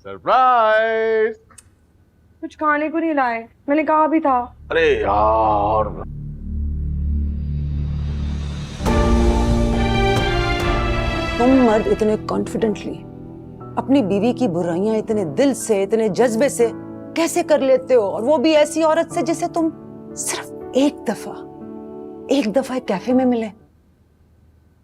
Surprise. कुछ खाने को नहीं लाए, मैंने कहा भी था। अरे यार, तुम मर्द इतने कॉन्फिडेंटली अपनी बीवी की बुराइयां इतने दिल से, इतने जज्बे से कैसे कर लेते हो, और वो भी ऐसी औरत से जिसे तुम सिर्फ एक दफा एक कैफे में मिले।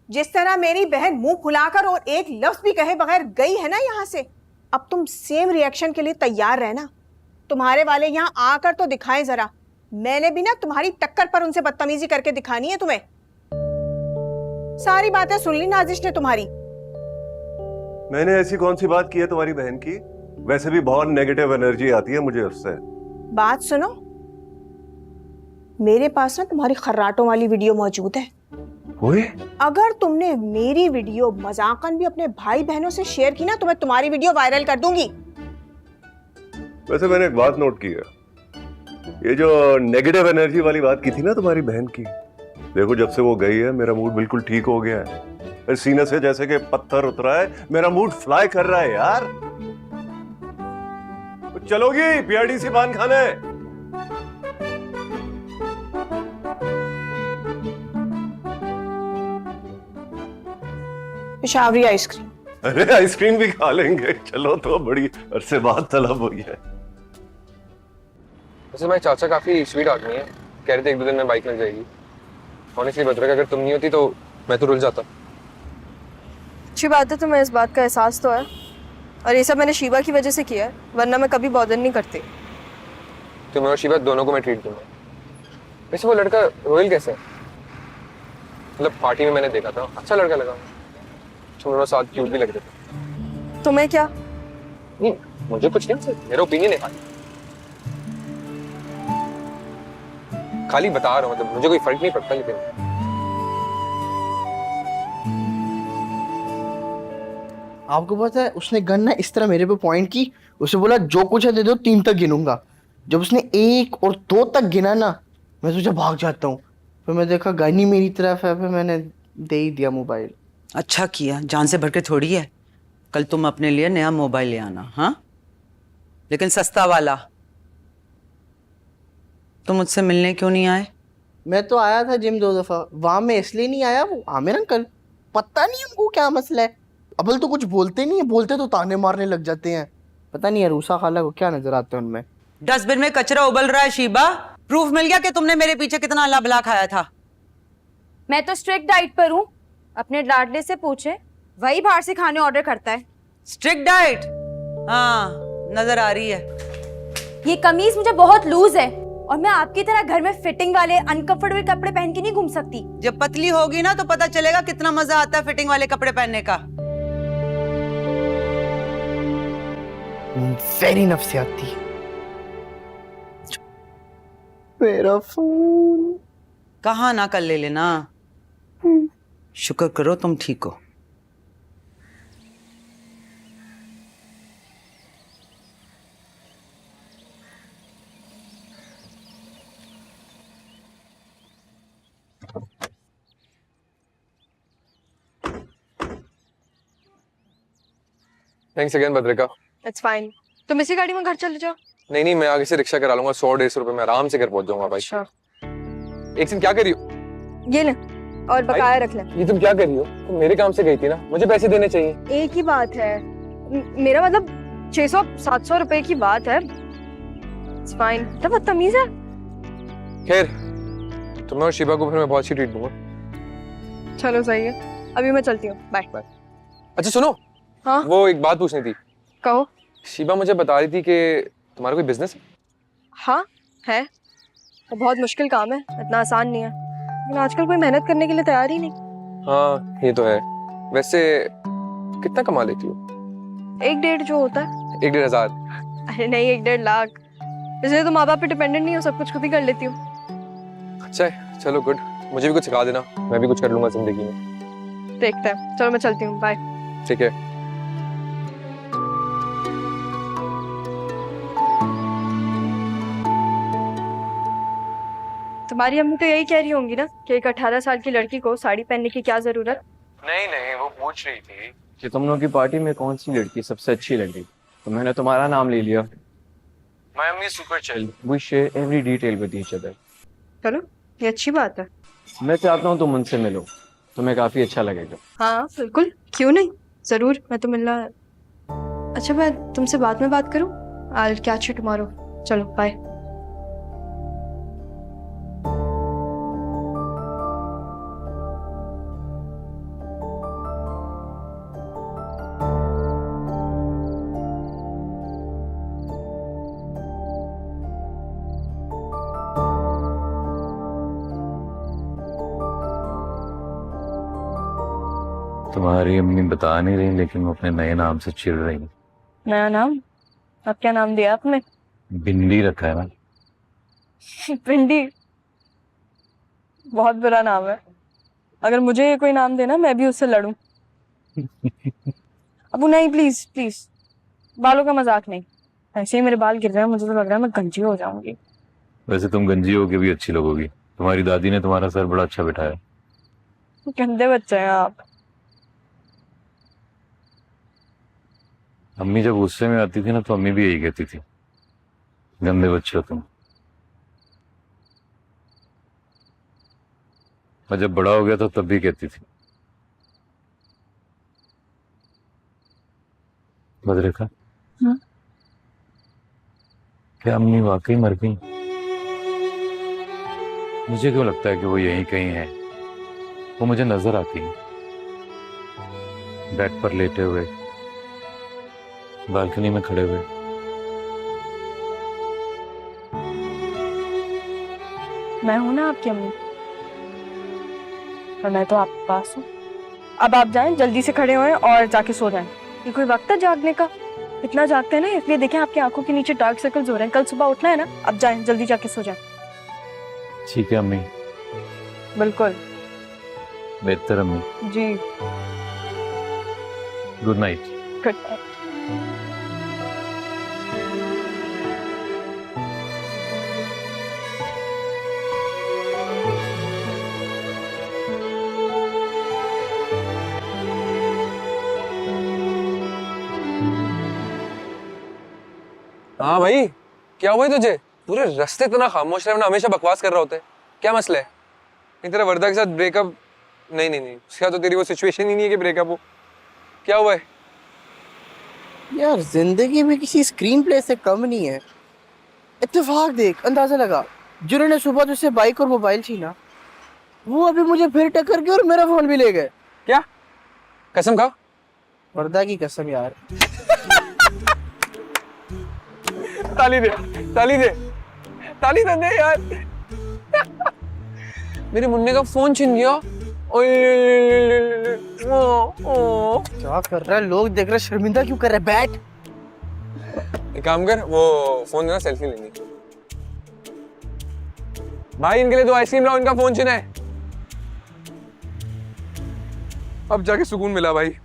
जिस तरह मेरी बहन मुंह फुलाकर और एक लफ्ज भी कहे बगैर गई है ना यहाँ से, अब तुम सेम रिएक्शन के लिए तैयार रहना। तुम्हारे वाले यहाँ आकर तो दिखाएं जरा, मैंने भी ना तुम्हारी टक्कर पर उनसे बदतमीजी करके दिखानी है तुम्हें। सारी बातें सुन ली नाजिश ने तुम्हारी। मैंने ऐसी कौन सी बात की है तुम्हारी बहन की? वैसे भी बहुत नेगेटिव एनर्जी आती है मुझे उससे। बात सुनो, मेरे पास ना तुम्हारी खर्राटों वाली वीडियो मौजूद है। ओए? अगर तुमने मेरी वीडियो मजाकन भी अपने भाई बहनों से शेयर की ना तो मैं तुम्हारी वीडियो वायरल कर दूंगी। वैसे मैंने एक बात नोट की है, ये जो नेगेटिव एनर्जी वाली बात की थी ना तुम्हारी बहन की, देखो जब से वो गई है मेरा मूड बिल्कुल ठीक हो गया है। सीने से जैसे कि पत्थर उतरा है, मेरा मूड फ्लाई कर रहा है यार। चलोगी पीआरडीसी पान खाने? पेशावरी आइसक्रीम। अरे आइसक्रीम भी खा लेंगे, चलो तो बड़ी अरसे बाद तलब हुई है। वैसे मेरे चाचा काफी स्वीट आदमी है, कह रहे थे एक दो दिन में बाइक मिल जाएगी। ऑनेस्टली बता रहा, अगर तुम नहीं होती तो मैं तो रुल जाता। अच्छी बात है, तुम्हें इस बात का एहसास तो है, और ये सब मैंने शीबा की वजह से किया है, वरना मैं कभी बॉदर नहीं करती। तो मैं और शीबा दोनों को मैं ट्रीट दूंगा। वैसे वो लड़का रोहिल कैसे है? मतलब पार्टी में मैंने देखा था, अच्छा लड़का लगा, तुम दोनों साथ क्यूट भी लग रहे थे। तुम्हें क्या? नहीं मुझे कुछ नहीं, मेरा ओपिनियन है खाली बता रहा हूँ, मतलब मुझे कोई फर्क नहीं पड़ता। लेकिन आपको पता है उसने गन ना इस तरह मेरे पे पॉइंट की, उसे बोला जो कुछ है दे दो, 3 तक गिनूंगा। जब उसने 1 और 2 तक गिना ना, मैं सोचा भाग जाता हूँ, फिर मैं देखा गन ही मेरी तरफ है, फिर मैंने दे ही दिया मोबाइल। अच्छा किया, जान से भर के थोड़ी है। कल तुम अपने लिए नया मोबाइल ले आना, हाँ, लेकिन सस्ता वाला। तुम मुझसे मिलने क्यों नहीं आए? मैं तो आया था जिम 2 दफा, वहां मैं इसलिए नहीं आया, वो आमिर अंकल पता नहीं उनको क्या मसला है, अबल तो कुछ बोलते नहीं है, बोलते तो ताने मारने लग जाते हैं। पता नहीं यार रूसा खाला को क्या नजर आता है उनमें। डस्टबिन में कचरा उबल रहा है शीबा, प्रूफ मिल गया कि तुमने मेरे पीछे कितना अल्लाह भला खाया था। मैं तो स्ट्रिक्ट डाइट पर हूँ, अपने लाडले से पूछे, वही बाहर से खाने ऑर्डर करता है। Strict diet? हाँ नजर आ रही है। ये कमीज मुझे बहुत लूज है, और मैं आपकी तरह घर में फिटिंग वाले अनकंफर्टेबल कपड़े पहन के नहीं घूम सकती। जब पतली होगी ना तो पता चलेगा कितना मजा आता है फिटिंग वाले कपड़े पहनने का। वेरी नफसियाती। मेरा फोन कहाँ ना कर ले लेना। शुक्र करो तुम ठीक हो। Thanks again Bhadrika. It's fine, तुम इसी गाड़ी में घर चले जाओ। नहीं मैं आगे से रिक्शा करा लूंगा, 100-150 रुपए में आराम से घर पहुंच जाऊंगा भाई। अच्छा। एक दिन क्या कर रही हो? ये ले, और बकाया रख ले। ये तुम क्या कर रही हो? तुम मेरे काम से गई थी ना, मुझे पैसे देने चाहिए। एक ही बात है, मेरा मतलब 600-700 रुपए की बात है। इट्स फाइन, तो बदतमीज है। खैर तुम्हें और शिवा को फिर मैं बहुत सी ट्रीट दूंगा। चलो सही है, अभी मैं चलती हूँ, बाय। अच्छा सुनो, हाँ वो एक बात पूछनी थी। कहो। शिवा मुझे बता रही थी कि तुम्हारा कोई बिजनेस है? हाँ है, तो बहुत मुश्किल काम है, इतना आसान नहीं है, लेकिन आजकल कोई मेहनत करने के लिए तैयार ही नहीं। हाँ ये तो है। वैसे कितना कमा लेती हो? 1-1.5 जो होता है। 1-1.5 हजार? अरे नहीं, 1-1.5 लाख। इसलिए तो माँ बाप पे डिपेंडेंट नहीं हो, सब कुछ खुद ही कर लेती हूँ। अच्छा है, चलो गुड। मुझे भी कुछ सिखा देना, मैं भी कुछ कर लूंगा जिंदगी में। देखते हैं, चलो मैं चलती हूँ, बाय। ठीक है। तुम्हारी अम्मी तो यही कह रही होंगी ना कि एक 18 साल की लड़की को साड़ी पहनने की क्या जरूरत। नहीं वो पूछ रही थी कि तुम लोग की पार्टी में कौन सी लड़की सबसे अच्छी लग रही। तो मैंने तुम्हारा नाम ले लिया। My mummy is super chill. We share every detail with each other. चलो, ये अच्छी बात है। मैं चाहता हूँ तुम उनसे मिलो, तुम्हें काफी अच्छा लगेगा। हाँ बिल्कुल, क्यों नहीं, जरूर, मैं तो मिलना। अच्छा मैं तुमसे बाद में बात करूँ? I'll catch you tomorrow. चलो बाय। तुम्हारी अम्मी बता नहीं रही, लेकिन वो अपने नए नाम से चिढ़ रही है। नया नाम? अब क्या नाम दिया आपने? बिंदी रखा है ना। भिंडी? बहुत बुरा नाम है। अगर मुझे ये कोई नाम देना मैं भी उससे लड़ूं। अब नहीं, प्लीज प्लीज, बालों का मजाक नहीं। ऐसे ही मेरे बाल गिर रहे हैं, मुझे तो लग रहा है मैं गंजी हो जाऊंगी। वैसे तुम गंजी होके भी अच्छी लगोगी। तुम्हारी दादी ने तुम्हारा सर बड़ा अच्छा बिठाया। गंदे बच्चे हैं आप। अम्मी जब गुस्से में आती थी ना, तो अम्मी भी यही कहती थी, गंदे बच्चे हो तुम। और जब बड़ा हो गया तो तब भी कहती थी। बदरेखा, क्या अम्मी वाकई मर गई? मुझे क्यों लगता है कि वो यहीं कहीं है। वो मुझे नजर आती है, बेड पर लेटे हुए, बालकनी में खड़े हुए। मैं हूं ना आपकी अम्मी, और मैं तो आपके पास हूँ। अब आप जाएं, जल्दी से खड़े होएं और जाके सो जाएं। ये कोई वक्त है जागने का? इतना जागते हैं ना, इसलिए देखें आपकी आंखों के नीचे डार्क सर्कल्स हो रहे हैं। कल सुबह उठना है ना, अब जाएं, जल्दी जाके सो जाएं। ठीक है अम्मी। बिल्कुल। बेहतर अम्मी। जी गुड नाइट। Good night. हाँ भाई, क्या हुआ है तुझे? पूरे रास्ते इतना खामोश रहे, हमेशा बकवास कर रहा होता है। क्या मसला है? नहीं तेरा वर्दा के साथ ब्रेकअप? नहीं, उसके साथ तो तेरी वो सिचुएशन ही नहीं है कि ब्रेकअप हो। क्या हुआ है? यार जिंदगी में किसी स्क्रीन प्ले से कम नहीं है। इत्तेफाक देख, अंदाजा लगा, जिन्होंने सुबह तुझसे बाइक और मोबाइल छीना, वो अभी मुझे फिर टक्कर के और मेरा फोन भी ले गए। क्या? कसम खा। वर्दा की कसम यार। ताली दे, ताली दे, ताली तो दे यार। मेरे मुन्ने का फोन छीन गया। क्या कर रहा है? लोग देख रहे, शर्मिंदा क्यों कर रहा है? बैठ। एक काम कर, वो फोन देना, सेल्फी लेनी। भाई इनके लिए तो आइसक्रीम लाओ, इनका फोन छीना है। अब जाके सुकून मिला भाई।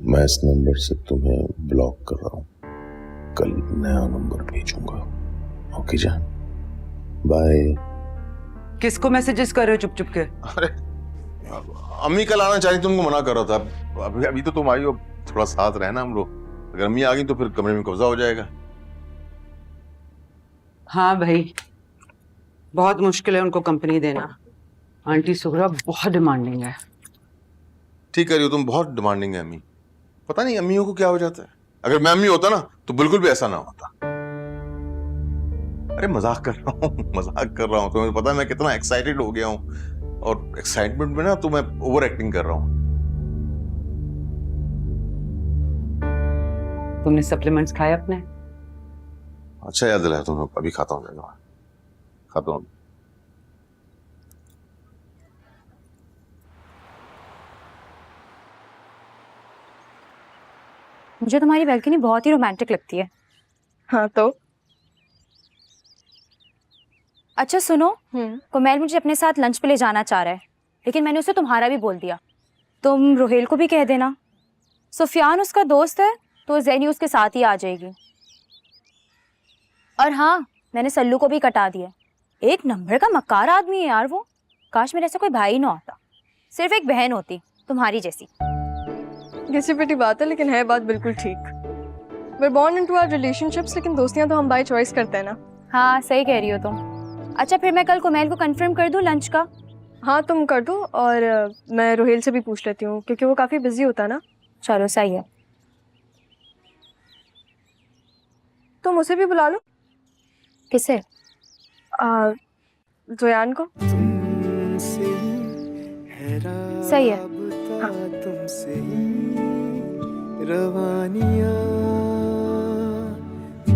मैं इस नंबर से तुम्हें ब्लॉक कर रहा हूँ, कल नया नंबर भेजूंगा। ओके जान, बाय। किसको मैसेजेस कर रहे हो चुप चुप के? अरे अम्मी कल आना चाहिए, तुमको मना कर रहा था। अभी अभी तो तुम आई हो, थोड़ा साथ रहना हम लोग। अगर अम्मी आ गई तो फिर कमरे में कब्जा हो जाएगा। हाँ भाई, बहुत मुश्किल है उनको कंपनी देना। आंटी सुगरा बहुत डिमांडिंग है। ठीक कह रही हो तुम, बहुत डिमांडिंग है अम्मी। पता नहीं अम्मियों को क्या हो जाता है। अगर मैं अम्मी होता ना तो बिल्कुल भी ऐसा ना होता। अरे मजाक कर रहा हूँ, मजाक कर रहा हूँ। तुम्हें पता है मैं कितना एक्साइटेड हो गया हूँ, और एक्साइटमेंट में ना तो मैं ओवर एक्टिंग कर रहा हूँ। तुमने सप्लीमेंट्स खाए अपने? अच्छा याद दिलाया तुम्हें, अभी खाता हूँ, खाता हूँ। मुझे तुम्हारी बैल्कनी बहुत ही रोमांटिक लगती है। हाँ तो अच्छा सुनो, कुमैल मुझे अपने साथ लंच पे ले जाना चाह रहा है, लेकिन मैंने उसे तुम्हारा भी बोल दिया। तुम रोहेल को भी कह देना। सुफियान उसका दोस्त है, तो जैनी उसके साथ ही आ जाएगी। और हाँ, मैंने सल्लू को भी कटा दिया। एक नंबर का मक्कार आदमी है यार वो। काश मेरे ऐसा कोई भाई ना होता, सिर्फ एक बहन होती तुम्हारी जैसी। घिसी पिटी बात है, लेकिन है बात बिल्कुल ठीक। we're born into our relationships, लेकिन दोस्तियां तो हम बाय चॉइस करते हैं ना। हाँ सही कह रही हो तुम। अच्छा फिर मैं कल कुमैल को कंफर्म कर दूँ लंच का? हाँ तुम कर दो, और मैं रोहेल से भी पूछ लेती हूँ क्योंकि वो काफ़ी बिजी होता है ना। चलो सही है। तुम उसे भी बुला लो। किसे? जोयान को। सही है। तुमसे रवानियां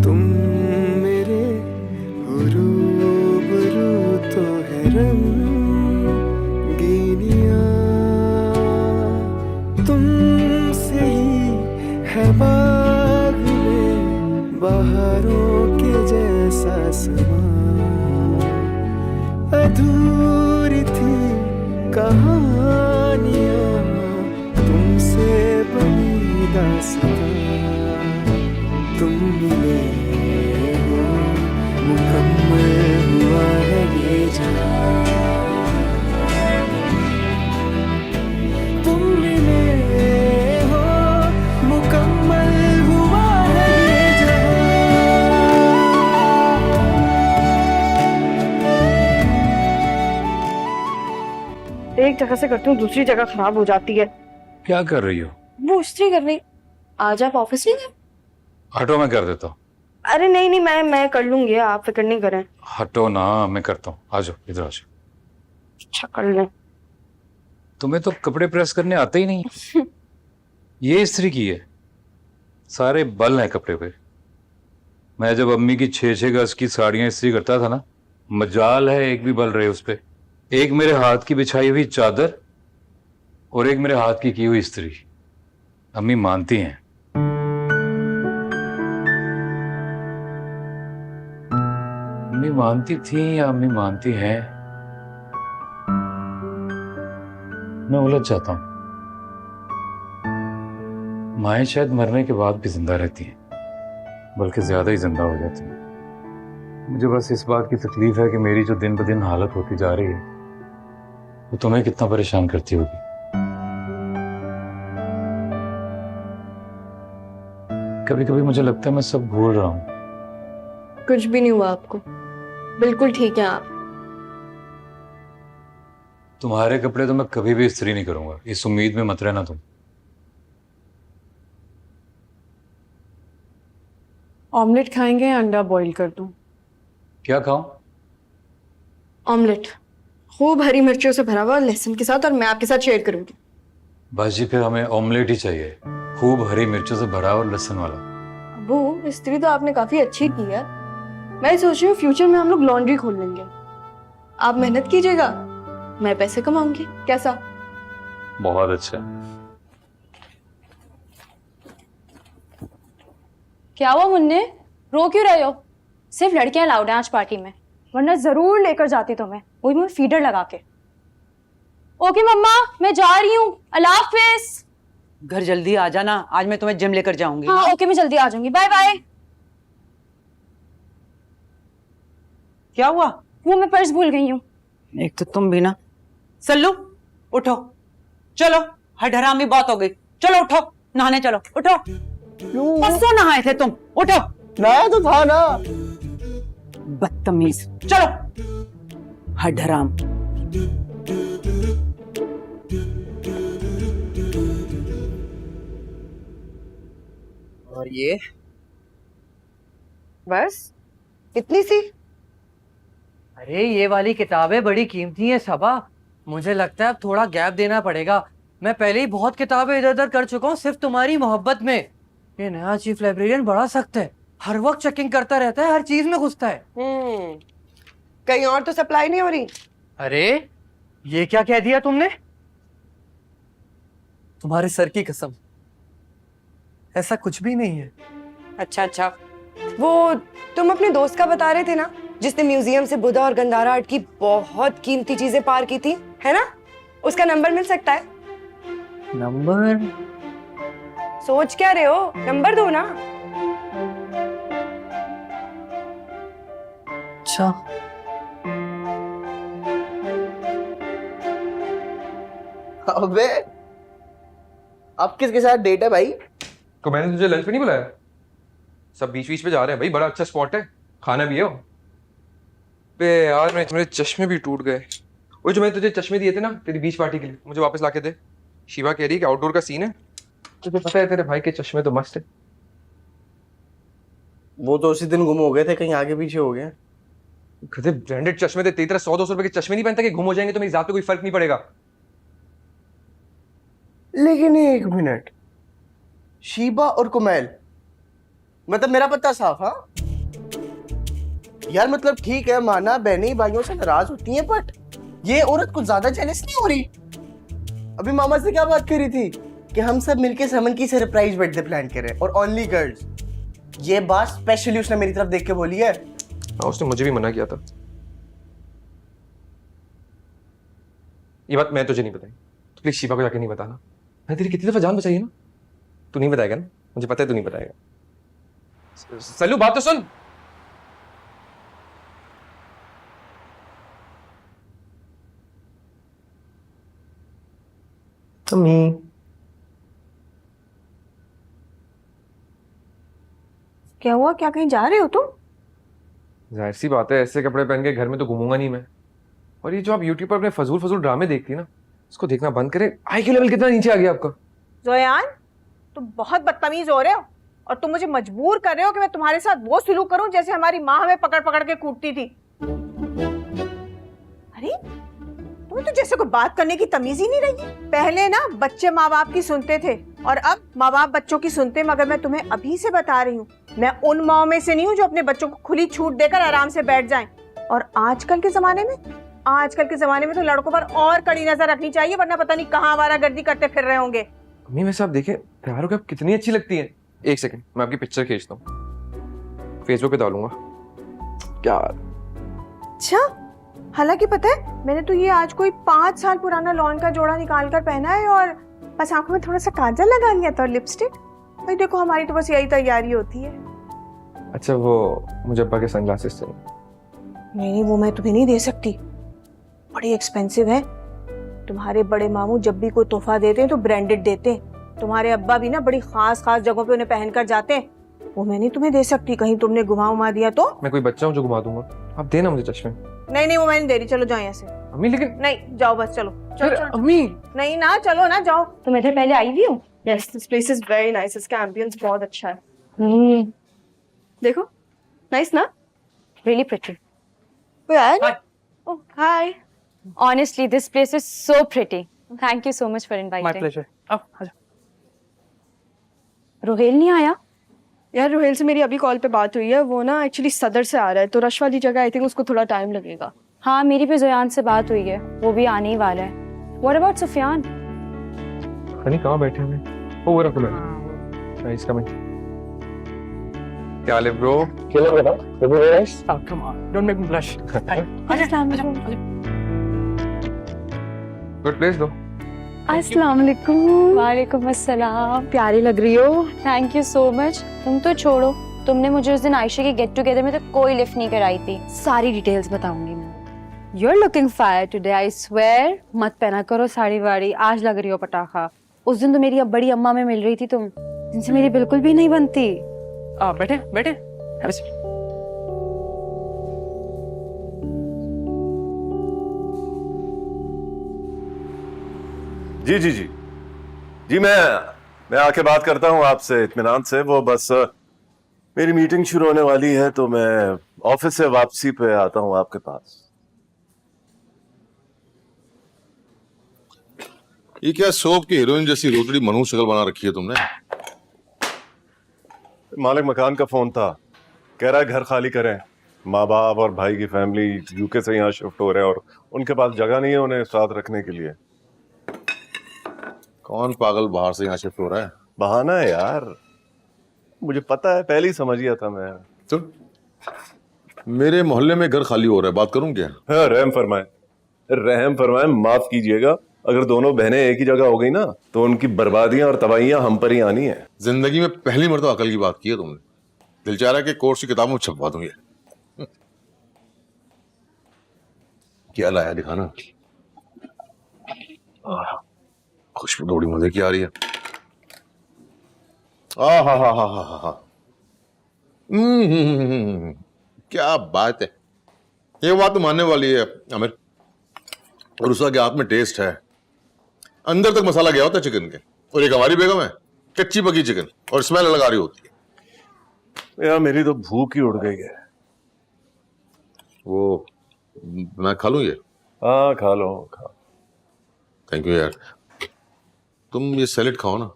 तुम मेरे रूबरू तो है रंगीनियां तुमसे ही है बाग में बहारों के जैसा समा अधूरी थी कहानियां तुमसे बनी दास्तां तुम मिले हो मुकम्मल हुआ है ये जहां तुम मिले हो मुकम्मल हुआ है ये एक जगह से करती हूँ दूसरी जगह खराब हो जाती है। क्या कर रही हो? वो इस्त्री कर रही। आज आप ऑफिस नहीं गए? हटो, मैं कर देता हूँ। अरे नहीं नहीं, मैं कर लूंगी, आप फिक्र नहीं करें। हटो ना, मैं करता हूँ। आ जाओ, इधर आ जाओ। अच्छा कर लें। तुम्हें तो कपड़े प्रेस करने आते ही नहीं। ये इस्त्री की है, सारे बल हैं कपड़े पे। मैं जब अम्मी की 6-6 गज की साड़ियां इस्त्री करता था ना, मजाल है एक भी बल रहे उस पे। एक मेरे हाथ की बिछाई हुई चादर और एक मेरे हाथ की हुई इस्त्री। अम्मी मानती हैं। अम्मी मानती थी या अम्मी मानती हैं, मैं उलझ जाता हूं। माएँ शायद मरने के बाद भी जिंदा रहती हैं, बल्कि ज्यादा ही जिंदा हो जाती हैं। मुझे बस इस बात की तकलीफ है कि मेरी जो दिन ब दिन हालत होती जा रही है वो तुम्हें कितना परेशान करती होगी। कभी कभी मुझे लगता है मैं सब भूल रहा हूं। कुछ भी नहीं हुआ आपको, बिल्कुल ठीक है आप। तुम्हारे कपड़े तो मैं कभी भी इस्त्री नहीं करूंगा, इस उम्मीद में मत रहना तुम। ऑमलेट खाएंगे या अंडा बॉईल कर दूं? क्या खाऊं? ऑमलेट खूब हरी मिर्चियों से भरा हुआ, लहसुन के साथ, और मैं आपके साथ शेयर करूंगी। बस जी, फिर हमें ऑमलेट ही चाहिए, खूब हरी मिर्चों से भरा और लहसुन वाला। अबू इस्त्री तो आपने काफी अच्छी की है। मैं सोच रही हूँ फ्यूचर में हम लोग लॉन्ड्री खोल लेंगे। आप मेहनत कीजिएगा, मैं पैसे कमाऊंगी। कैसा? बहुत अच्छा। क्या हुआ मुन्ने, रो क्यों रहे हो? सिर्फ लड़कियां अलाउड हैं आज पार्टी में, वरना जरूर लेकर जाती तुम्हें, वही मैं फीडर लगा के। ओके मम्मा, मैं जा रही हूँ, अल्लाह हाफिज। घर जल्दी आ जाना, आज मैं तुम्हें जिम लेकर जाऊंगी। हाँ ओके, मैं जल्दी आ जाऊंगी, बाय बाय। क्या हुआ? वो मैं पर्स भूल गई हूँ। एक तो तुम भी ना। सल्लू उठो, चलो, हडहरामी बहुत हो गई। चलो उठो, नहाने चलो, उठो। परसों नहाए थे तुम, उठो। नया तो था ना। बदतमीज, चलो। हडहराम। और ये बस इतनी सी? अरे ये वाली किताबें बड़ी कीमती हैं सबा, मुझे लगता है अब थोड़ा गैप देना पड़ेगा। मैं पहले ही बहुत किताबें इधर उधर कर चुका हूँ सिर्फ तुम्हारी मोहब्बत में। ये नया चीफ लाइब्रेरियन बड़ा सख्त है, हर वक्त चेकिंग करता रहता है, हर चीज में घुसता है। कहीं और तो सप्लाई नहीं हो रही? अरे ये क्या कह दिया तुमने? तुम्हारे सर की कसम, ऐसा कुछ भी नहीं है। अच्छा अच्छा, वो तुम अपने दोस्त का बता रहे थे ना, जिसने म्यूजियम से बुद्धा और गंधारा आर्ट की बहुत कीमती चीजें पार की थी, है ना? उसका नंबर मिल सकता है? नंबर? सोच क्या रहे हो, नंबर दो ना। अच्छा अबे अब किसके साथ डेट है भाई? को मैंने तुझे लंच पे नहीं बुलाया? सब बीच बीच पे जा रहे हैं भाई, बड़ा अच्छा स्पॉट है, खाना भी है वो। बे यार मेरे चश्मे भी टूट गए। वो जो मैंने तुझे चश्मे दिए थे ना तेरी बीच पार्टी के लिए, मुझे वापस लाके दे। शिवा कह रही है कि आउटडोर का सीन है, तुझे पता है तेरे भाई के चश्मे तो मस्त है। वो तो उसी दिन गुम हो गए थे, कहीं आगे पीछे हो गए। गधे ब्रांडेड चश्मे थे, तेरी तरह 100-200 रुपए के चश्मे नहीं पहनता कि गुम हो जाएंगे तो मेरी जात पे कोई फर्क नहीं पड़ेगा। लेकिन एक मिनट, शीबा और कुमैल, मतलब मेरा पता साफ? हाँ यार, मतलब ठीक है माना बहनी भाइयों से नाराज होती हैं, बट ये औरत कुछ ज्यादा जेलस नहीं हो रही? अभी मामा से क्या बात करी थी कि हम सब मिलके समन की सरप्राइज बर्थडे प्लान करें और ओनली गर्ल्स। ये बात स्पेशली उसने मेरी तरफ देख के बोली है। हाँ, उसने मुझे भी मना किया था। ये बात मैं तुझे नहीं बताई, तो प्लीज शिवा को जाके नहीं बताना। मैं तेरी कितनी दफा जान बचाई है ना, तू नहीं बताएगा ना, मुझे पता है तू नहीं बताएगा। सल्लू बात तो सुन। अम्मी, क्या हुआ, क्या कहीं जा रहे हो तुम? जाहिर सी बात है, ऐसे कपड़े पहन के घर में तो घूमूंगा नहीं मैं। और ये जो आप यूट्यूब पर अपने फजूल फजूल ड्रामे देखती है ना, इसको देखना बंद करें। IQ लेवल कितना नीचे आ गया आपका। जोयान, तुम बहुत बदतमीज हो रहे हो और तुम मुझे मजबूर कर रहे हो कि मैं तुम्हारे साथ वो सलूक करूं जैसे हमारी माँ हमें पकड़ पकड़ के कूटती थी। अरे तुम्हें तो जैसे कोई बात करने की तमीज ही नहीं रही। पहले ना बच्चे माँ बाप की सुनते थे और अब माँ बाप बच्चों की सुनते। मगर मैं तुम्हें अभी से बता रही हूँ, मैं उन माओ में से नहीं हूँ जो अपने बच्चों को खुली छूट देकर आराम से बैठ जाएं। और आजकल के जमाने में तो लड़कों पर और कड़ी नजर रखनी चाहिए, वरना पता नहीं कहाँ आवारागर्दी करते फिर रहे होंगे। अम्मी वैसे आप देखें तैयार होकर आप कितनी अच्छी लगती हैं। एक सेकंड, मैं आपकी पिक्चर खींचता हूँ, फेसबुक पे डालूंगा। क्या अच्छा, हालांकि पता है मैंने तो ये आज कोई 5 साल पुराना लॉन का जोड़ा निकाल कर पहना है और बस आंखों में थोड़ा सा काजल लगा लिया था और लिपस्टिक। भाई देखो, हमारी तो बस यही तैयारी होती है। अच्छा, वो मुझे अब्बा के सनग्लासेस चाहिए। नहीं, वो मैं तुम्हें नहीं दे सकती, बड़ी एक्सपेंसिव है। तुम्हारे बड़े मामू जब भी कोई तोहफा देते हैं तो ब्रांडेड देते हैं। तुम्हारे अब्बा भी ना बड़ी खास जगहों पे उन्हें पहनकर जाते हैं, वो मैं नहीं तुम्हें दे सकती। कहीं तुमने घुमा दिया तो? मैं कोई बच्चा हूँ जो घुमा दूंगा? आप देना मुझे चश्मे। नहीं, वो मैं नहीं दे रही, चलो जाओ यहाँ से। अम्मी लेकिन नहीं, जाओ बस, चलो चलो। अम्मी नहीं ना, चलो ना, जाओ। तुम इधर पहले आई भी हो? Yes, this place is very nice, इसका एम्बियंस बहुत अच्छा है। देखो, नाइस ना? Really pretty. Oh hi. Honestly, this place is so pretty. Thank you so much for inviting. My pleasure. अब आजा। रोहेल नहीं आया? यार रोहेल से मेरी अभी कॉल पे बात हुई है, वो ना एक्चुअली सदर से आ रहा है, तो रश वाली जगह आई थिंक उसको थोड़ा टाइम लगेगा। हाँ, मेरी भी जोयान से बात हुई है, वो भी आने ही वाला है। What about Sufiyan? नहीं, कहाँ बैठे हैं? वो रखो मैं। Nice coming. क्या हाल है ब्रो? खेलो बेटा, ये भी nice. Come on, don't make me blush. अस्सलाम वालेकुम। गुड प्लेस दो। अस्सलाम वालेकुम। वालेकुम अस्सलाम। प्यारी लग रही हो। Thank you so much. तुम तो छोड़ो, तुमने मुझे उस दिन आयशा के गेट टुगेदर में तो कोई लिफ्ट नहीं कराई थी। सारी डिटेल्स बताऊंगी मैं। You're looking fire today, I swear। मत पहना करो साड़ी वाड़ी, आज लग रही हो पटाखा। उस दिन तो मेरी अब बड़ी अम्मा में मिल रही थी तुम, जिनसे मेरी बिल्कुल भी नहीं बनती। बैठे बैठे। Have a seat। जी जी जी जी, मैं आके बात करता हूँ आपसे इत्मीनान से। वो बस मेरी मीटिंग शुरू होने वाली है तो मैं ऑफिस से वापसी पे आता हूँ आपके पास। ये क्या सोप की हीरोइन जैसी रोटड़ी मनहूस शक्ल बना रखी है तुमने? मालिक मकान का फोन था, कह रहा है घर खाली करें। माँ बाप और भाई की फैमिली यूके से यहाँ शिफ्ट हो रहे हैं और उनके पास जगह नहीं है उन्हें साथ रखने के लिए। कौन पागल बाहर से यहाँ शिफ्ट हो रहा है? बहाना है यार, मुझे पता है, पहले ही समझ गया था मैं। सुन, मेरे मोहल्ले में घर खाली हो रहा है, बात करूं क्या? हाँ, रहम फरमाए, माफ कीजिएगा। अगर दोनों बहनें एक ही जगह हो गई ना तो उनकी बर्बादियां और तबाहियां हम पर ही आनी है। जिंदगी में पहली मर्तबा अकल की बात की है तुमने। दिल चाह रहा है कि कोर्स की किताबों में छपवा दूंगी। क्या लाया दिखाना। खुशबू थोड़ी मजे की आ रही है। हा। क्या बात है, ये बात तो मानने वाली है आमिर। और उसका के हाथ में टेस्ट है, अंदर तक मसाला गया होता है चिकन के। और एक हमारी बेगम है, कच्ची पकी चिकन और स्मेल अलग आ रही होती है। यार मेरी तो भूख ही उड़ गई है। वो मैं खा लूं ये? हाँ खा लो खा। थैंक यू यार। तुम ये सैलेड खाओ ना,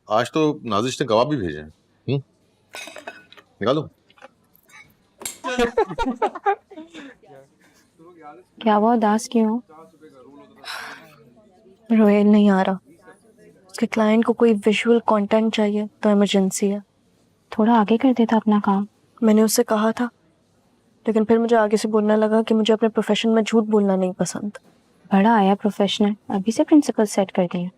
आज तो नाजिश ने कबाब भी भेजे हैं। निकालो। क्या हुआ, उदास क्यों हो? रोहेल नहीं आ रहा, उसके क्लाइंट को कोई विजुअल कंटेंट चाहिए तो इमरजेंसी है। थोड़ा आगे कर देता अपना काम। मैंने उससे कहा था, लेकिन फिर मुझे आगे से बोलने लगा कि मुझे अपने प्रोफेशन में झूठ बोलना नहीं पसंद। बड़ा आया प्रोफेशनल, अभी से प्रिंसिपल सेट कर दिए।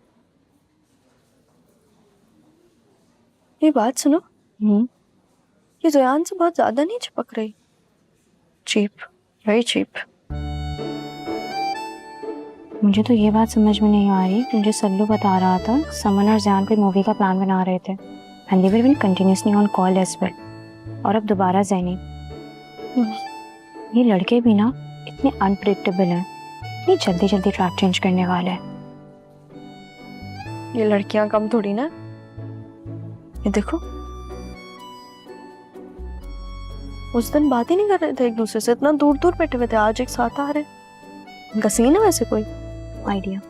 ये बात सुनो, ये जोयान से बहुत ज्यादा नहीं चिपक रही? Cheap, very cheap. मुझे तो ये बात समझ में नहीं आ रही। मुझे सल्लू बता रहा था समन और जैन कोई मूवी का प्लान बना रहे थे and they were been continuously on call as well. और अब दोबारा जैनी। ये लड़के भी ना इतने अनप्रेडिक्टेबल हैं, इतनी जल्दी जल्दी ट्रैक चेंज करने वाले हैं। ये लड़कियां कम थोड़ी ना, ये देखो उस दिन बात ही नहीं कर रहे थे एक दूसरे से, इतना दूर दूर बैठे हुए थे, आज एक साथ आ रहे। इनका सीन है वैसे कोई आइडिया?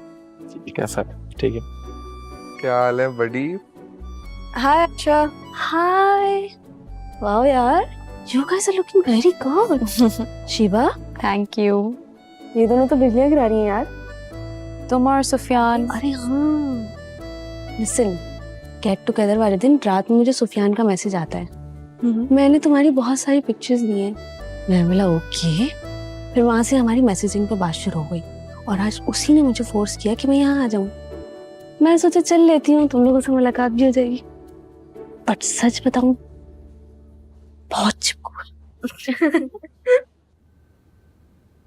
ठीक है सर, ठीक है। क्या हाल है बड़ी? हाय अच्छा। हाय, वाओ यार, you guys are looking very good. Shiva, thank you. ये दोनों तो बिजलियां गिरा रही हैं यार। तुम और सुफियान। अरे हाँ, लिसन, गेट टुगेदर वाले दिन रात में मुझे सुफियान का मैसेज आता है, मैंने तुम्हारी बहुत सारी पिक्चर्स ली हैं। मैं बोला ओके। फिर वहां से हमारी मैसेजिंग पे बात शुरू हो गई और आज उसी ने मुझे फोर्स किया कि मैं यहाँ आ जाऊं। मैं सोचा चल लेती हूँ, तुम लोगों से मुलाकात भी हो जाएगी। बट सच बताऊं, बहुत चिपकू।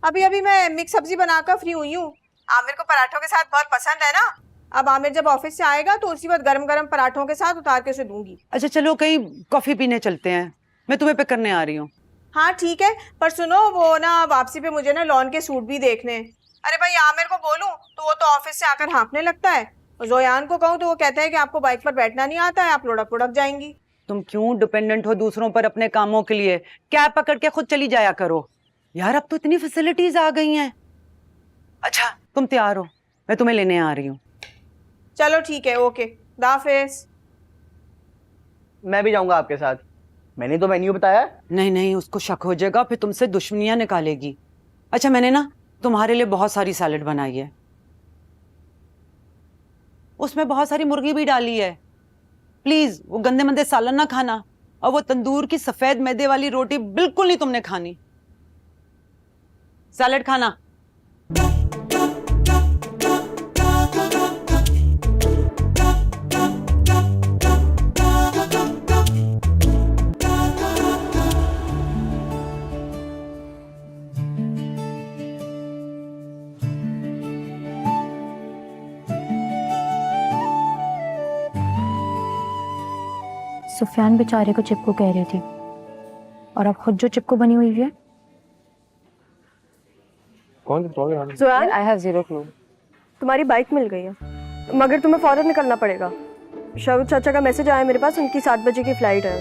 अभी अभी मैं मिक्स सब्जी बनाकर फ्री हुई हूँ। आमिर को पराठों के साथ बहुत पसंद है ना। अब आमिर जब ऑफिस से आएगा तो उसी वक्त गरम गरम पराठों के साथ उतार के उसे दूंगी। अच्छा चलो कहीं कॉफी पीने चलते हैं, मैं तुम्हें पिक करने आ रही हूँ। हाँ ठीक है, पर सुनो वो ना वापसी पे मुझे ना लॉन के सूट भी देखने हैं। अरे भाई आमिर को बोलूं तो वो तो ऑफिस से आकर हाँफने लगता है, और जोयान को कहूँ तो वो कहता है कि आपको बाइक पर बैठना नहीं आता है, आप लुढ़क लुढ़क जाएंगी। तुम क्यों डिपेंडेंट हो दूसरों पर अपने कामों के लिए? कैब पकड़ के खुद चली जाया करो यार, अब तो इतनी फैसिलिटीज आ गई हैं। अच्छा तुम तैयार हो, मैं तुम्हें लेने आ रही हूँ। चलो ठीक है, ओके, दाफिज। मैं भी जाऊंगा आपके साथ, मैंने तो मेन्यू बताया। नहीं नहीं, उसको शक हो जाएगा, फिर तुमसे दुश्मनियां निकालेगी। अच्छा मैंने ना तुम्हारे लिए बहुत सारी सैलेड बनाई है, उसमें बहुत सारी मुर्गी भी डाली है। प्लीज वो गंदे मंदे सालन ना खाना, और वो तंदूर की सफेद मैदे वाली रोटी बिल्कुल नहीं तुमने खानी। सैलेड खाना। सुफियान बेचारे को चिपकू कह रही थी और अब खुद जो चिपकू बनी हुई है। कौन सा? जोयान, आई हैव जीरो क्लू। तुम्हारी बाइक मिल गई है, मगर तुम्हें फौरन निकलना पड़ेगा। शहूद चाचा का मैसेज आया मेरे पास, उनकी 7 बजे की फ्लाइट है।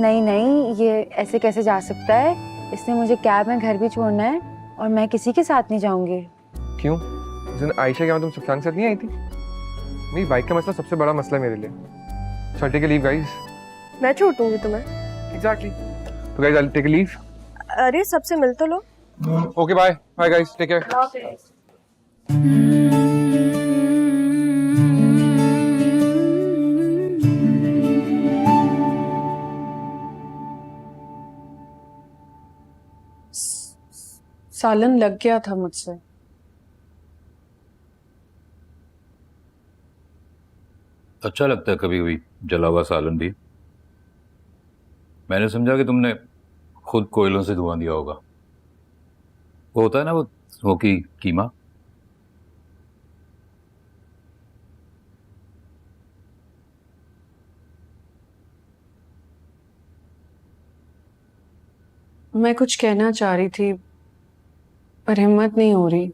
नहीं नहीं, ये ऐसे कैसे जा सकता है? इसने मुझे कैब में घर भी छोड़ना है और मैं किसी के साथ नहीं जाऊंगी। क्यों? उस दिन आयशा के वहाँ तुम सुफियान के साथ नहीं आई थी? मेरी बाइक का मसला सबसे बड़ा मसला है मेरे लिए। So I'll take a leave, guys. मैं छोड़ दूंगी तुम्हें। Exactly. So guys, I'll take a leave. अरे सबसे मिल तो लो। Okay, bye. Bye, guys. Take care. सालन लग गया था मुझसे। अच्छा लगता है कभी कभी जला हुआ सालन भी। मैंने समझा कि तुमने खुद कोयलों से धुआं दिया होगा। वो होता है ना वो स्मोकी कीमा। मैं कुछ कहना चाह रही थी पर हिम्मत नहीं हो रही।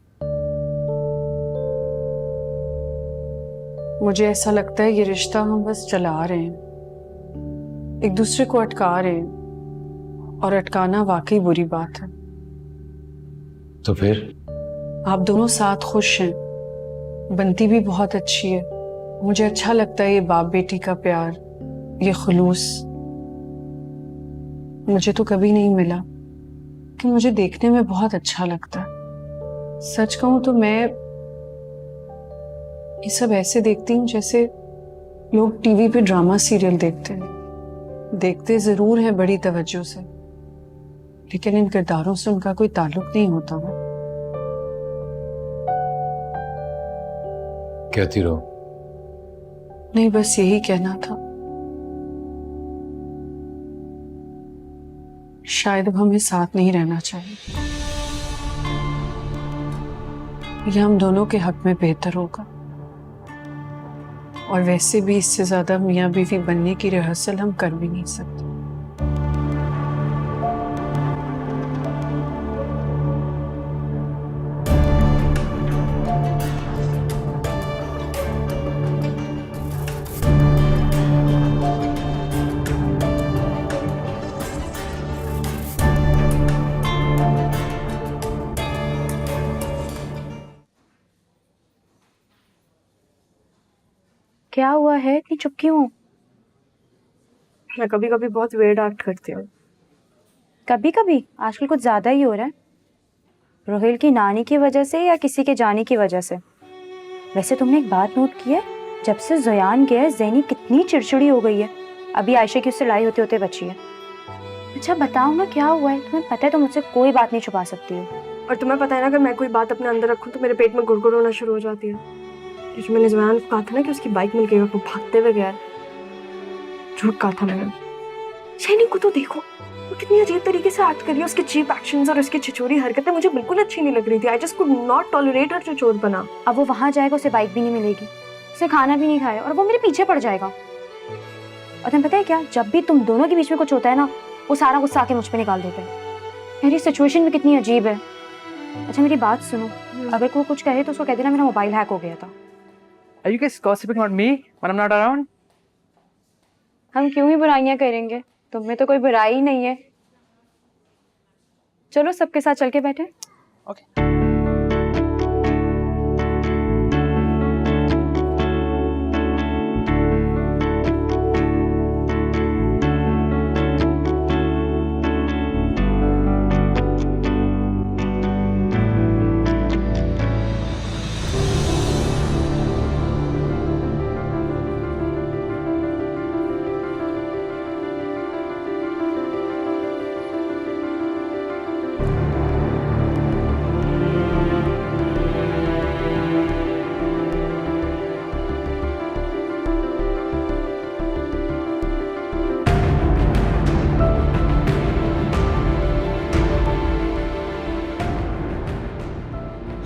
मुझे ऐसा लगता है ये रिश्ता हम बस चला रहे हैं, एक दूसरे को अटका रहे हैं, और अटकाना वाकई बुरी बात है। तो फिर आप दोनों साथ खुश हैं, बनती भी बहुत अच्छी है। मुझे अच्छा लगता है ये बाप बेटी का प्यार, ये खुलूस मुझे तो कभी नहीं मिला, कि मुझे देखने में बहुत अच्छा लगता है। सच कहूं तो मैं ये सब ऐसे देखती हूँ जैसे लोग टीवी पे ड्रामा सीरियल देखते हैं। देखते जरूर हैं बड़ी तवज्जो से, लेकिन इन किरदारों से उनका कोई ताल्लुक नहीं होता ना। कहती रहो। नहीं, बस यही कहना था। शायद अब हमें साथ नहीं रहना चाहिए, यह हम दोनों के हक में बेहतर होगा। और वैसे भी इससे ज्यादा मियाँ बीवी बनने की रिहर्सल हम कर भी नहीं सकते। क्या हुआ है, इतनी चुप क्यों हो? मैं कभी कभी बहुत वेड एक्ट करती हूँ। कभी कभी? आजकल कुछ ज्यादा ही हो रहा है। रोहिल की नानी की वजह से या किसी के जाने की वजह से? वैसे तुमने एक बात नोट की है, जब से ज़यान गया है ज़ैनी कितनी चिड़चिड़ी हो गई है। अभी आयशा की उससे लड़ाई होते होते बची है। अच्छा बताओ ना क्या हुआ है? तुम्हें पता है तुम मुझसे कोई बात नहीं छुपा सकती हो। और तुम्हें पता है ना, अगर मैं कोई बात अपने अंदर रखूं तो मेरे पेट में गुड़गुड़ होना शुरू हो जाती है। जो मैंने ज़यान को कहा था ना कि उसकी बाइक मिल गई और वो भागते हुए गया, झूठ कहा था मैंने। शैनी को तो देखो, वो कितनी अजीब तरीके से एक्ट कर रही है। उसके चीप एक्शंस और उसकी छिछोरी हरकतें मुझे बिल्कुल अच्छी नहीं लग रही थी। I just could not tolerate her चोर बना। अब वो वहां जाएगा, उसे बाइक भी नहीं मिलेगी, उसे खाना भी नहीं खाएगा और वो मेरे पीछे पड़ जाएगा। और तुम्हें पता है क्या, जब भी तुम दोनों के बीच में कुछ होता है ना, वो सारा गुस्सा आके मुझ पे निकाल देता है। मेरी सिचुएशन भी कितनी अजीब है। अच्छा मेरी बात सुनो, अगर कोई कुछ कहे तो उसको कह देना मेरा मोबाइल हैक हो गया था। Are you guys gossiping about me when I'm not around? हम क्यों ही बुराइयां करेंगे, तुम में तो कोई बुराई ही नहीं है। चलो सबके साथ चल के बैठे। Okay.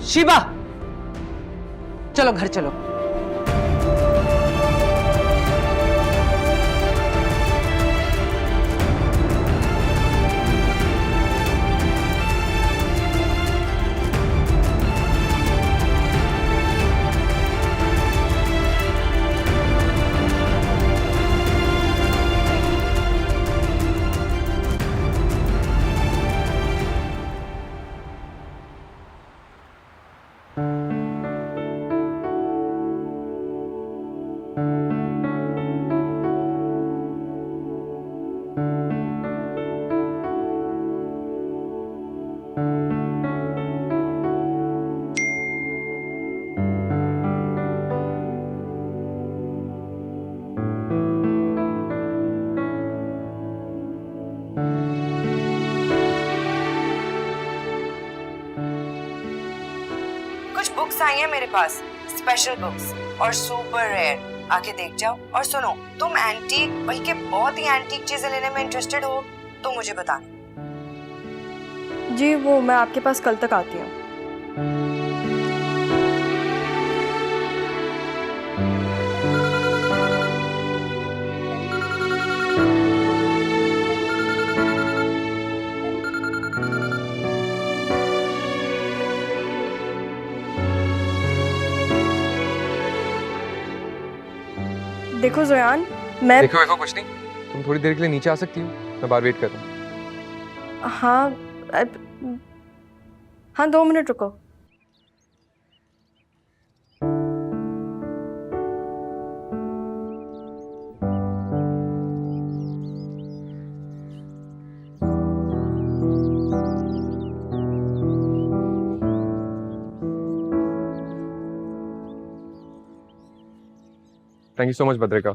शिवा, चलो घर चलो। कुछ बुक्स आई हैं मेरे पास, स्पेशल बुक्स और सुपर रेयर, आके देख जाओ। और सुनो, तुम एंटीक बल्कि बहुत ही एंटीक चीजें लेने में इंटरेस्टेड हो तो मुझे बताना। जी वो मैं आपके पास कल तक आती हूँ। देखो जोयान, मैं देखो कुछ नहीं, तुम थोड़ी देर के लिए नीचे आ सकती हो, मैं बाहर वेट कर रहा हूँ। हाँ 2 मिनट रुको। Thank you so much Bhadrika.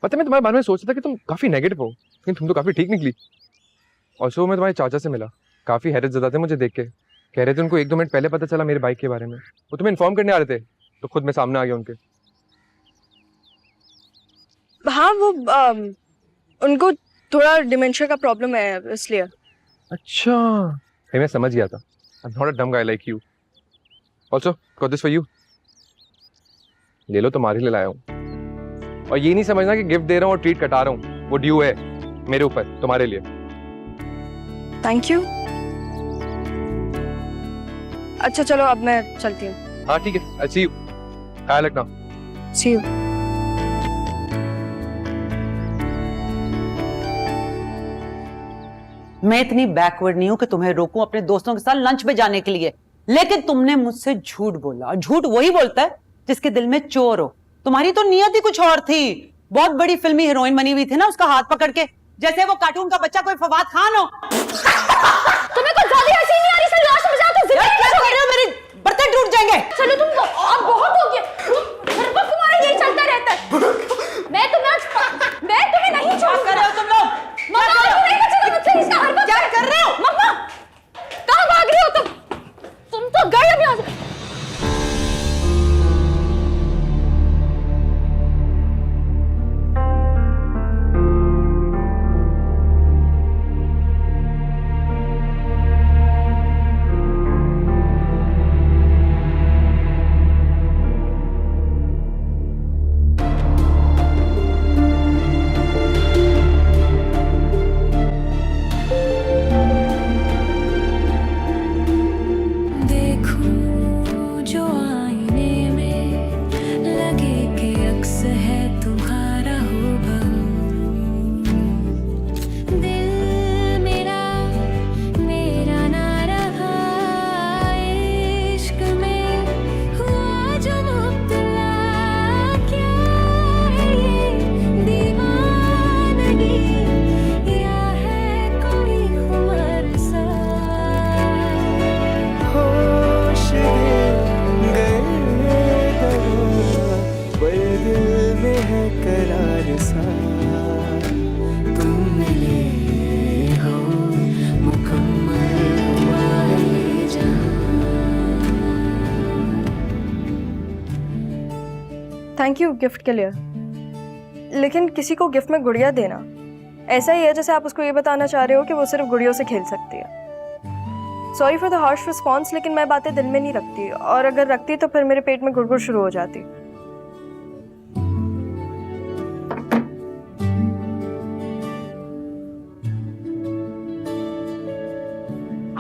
पता है मैं तुम्हारे बारे में सोच रहा था कि तुम काफी नेगेटिव हो, लेकिन तुम तो काफी ठीक निकली। और सो मैं तुम्हारे चाचा से मिला, काफी हैरत ज़दा थे मुझे देख के। कह रहे थे उनको 1-2 मिनट पहले पता चला मेरे बाइक के बारे में, वो तुम्हें इन्फॉर्म करने आ रहे थे, तो खुद मैं सामने आ गया उनके। हाँ वो उनको थोड़ा डिमेंशिया का प्रॉब्लम है इसलिए। अच्छा मैं समझ गया था। आई एम नॉट अ डम guy like you. Also got this for you. ले लो, तुम्हारे लिए लाया हूँ। और ये नहीं समझना कि गिफ्ट दे रहा हूँ और ट्रीट कटा रहा हूँ, वो ड्यू है मेरे ऊपर तुम्हारे लिए। Thank you. अच्छा चलो अब मैं चलती हूँ। हाँ ठीक है, अच्छी ख्याल रखना। सी यू। मैं इतनी बैकवर्ड नहीं हूं कि तुम्हें रोकूं अपने दोस्तों के साथ लंच पे जाने के लिए, लेकिन तुमने मुझसे झूठ बोला, और झूठ वही बोलता है जिसके दिल में चोर हो। तुम्हारी तो नियत ही कुछ और थी। बहुत बड़ी फिल्मी हीरोइन बनी हुई थी ना, उसका हाथ पकड़ के, जैसे वो कार्टून का बच्चा कोई फवाद खान हो। तुम्हें कुछ ज्यादा हंसी नहीं आ रही? चलो आज मजाक है, यार क्या कर रहे हो? मेरे बर्तन टूट जाएंगे। चलो तुम तो अब बहुत हो गया, हर वक्त तुम्हारा यही चलता रहता है। मैं तुम्हें नहीं छोड़ कर रहे हो तुम लोग? मम्मा तुम्हें नहीं चलो मुझसे, इसका हर वक्त क्या कर रहे हो? मम्मा कहाँ भाग रही हो तुम तो गए अभी यहाँ से। थैंक यू गिफ्ट के लिए, लेकिन किसी को गिफ्ट में गुड़िया देना ऐसा ही है जैसे आप उसको ये बताना चाह रहे हो कि वो सिर्फ गुड़ियों से खेल सकती है। Sorry for the harsh response, लेकिन मैं बातें दिल में नहीं रखती, और अगर रखती तो फिर मेरे पेट में गुड़गुड़ शुरू हो जाती।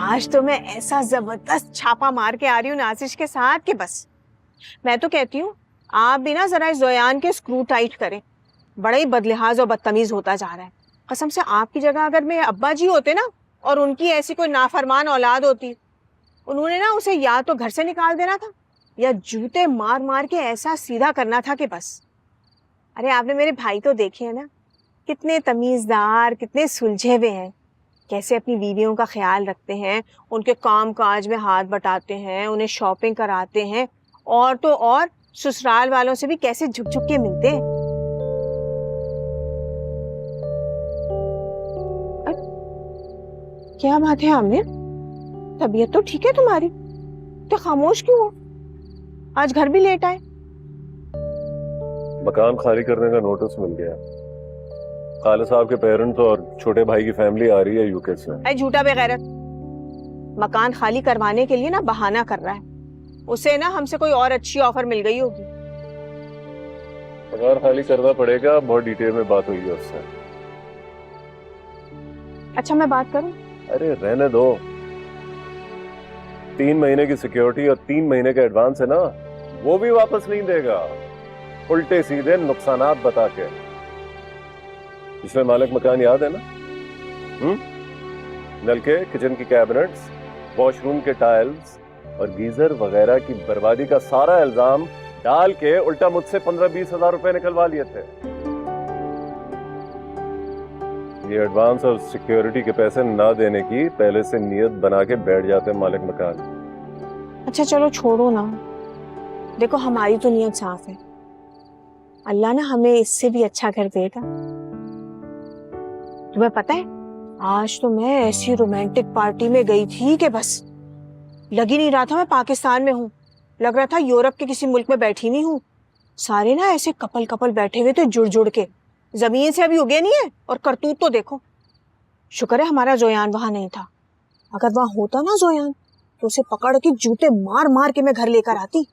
आज तो मैं ऐसा जबरदस्त छापा मार के आ रही हूँ नाजिश के साथ कि बस। मैं तो कहती हूँ आप भी ना जरा इस जोयान के स्क्रू टाइट करें, बड़ा ही बदलिहाज और बदतमीज होता जा रहा है। कसम से आपकी जगह अगर मेरे अब्बा जी होते ना और उनकी ऐसी कोई नाफरमान औलाद होती, उन्होंने ना उसे या तो घर से निकाल देना था या जूते मार मार के ऐसा सीधा करना था कि बस। अरे आपने मेरे भाई तो देखे हैं ना, कितने तमीज़दार, कितने सुलझे हुए हैं, कैसे अपनी बीवियों का ख्याल रखते हैं, उनके काम काज में हाथ बटाते हैं, उन्हें शॉपिंग कराते हैं, और तो और ससुराल वालों से भी कैसे झुक झुक के मिलते हैं। क्या बात है आमिर, तबीयत तो ठीक है तुम्हारी, तो खामोश क्यों हो? आज घर भी लेट आए। मकान खाली करने का नोटिस मिल गया। खाले साहब के पेरेंट्स और छोटे भाई की फैमिली आ रही है यूके से। अरे झूठा बेगैरत, मकान खाली करवाने के लिए ना बहाना कर रहा है। उसे ना हमसे कोई और अच्छी ऑफर मिल गई होगी। मकान खाली करना पड़ेगा, बहुत डिटेल में बात हुई है उससे। अच्छा मैं बात करूं? अरे रहने दो, 3 महीने की सिक्योरिटी और 3 महीने का एडवांस है ना, वो भी वापस नहीं देगा। उल्टे सीधे नुकसानात बता के। पिछले मालिक मकान याद है ना? नल के, किचन की कैबिनेट्स, वॉशरूम के टाइल्स और गीजर वगैरह की बर्बादी का सारा इल्जाम डाल के उल्टा मुझसे 15-20 हजार रुपए निकलवा लिए थे। ये एडवांस और सिक्योरिटी के पैसे ना देने की पहले से नियत बना के बैठ जाते मालिक मकान। अच्छा चलो छोड़ो ना, देखो हमारी तो नियत साफ है, अल्लाह ना हमें इससे भी अच्छा घर देगा। तुम्हें पता है आज तो मैं ऐसी रोमांटिक पार्टी में गई थी कि बस लग ही नहीं रहा था मैं पाकिस्तान में हूँ, लग रहा था यूरोप के किसी मुल्क में बैठी हुई हूँ। सारे ना ऐसे कपल कपल बैठे हुए थे जुड़ जुड़ के, जमीन से अभी उगे नहीं है। और करतूत तो देखो, शुक्र है हमारा जोयान वहां नहीं था, अगर वहां होता ना जोयान तो उसे पकड़ के जूते मार मार के मैं घर लेकर आती।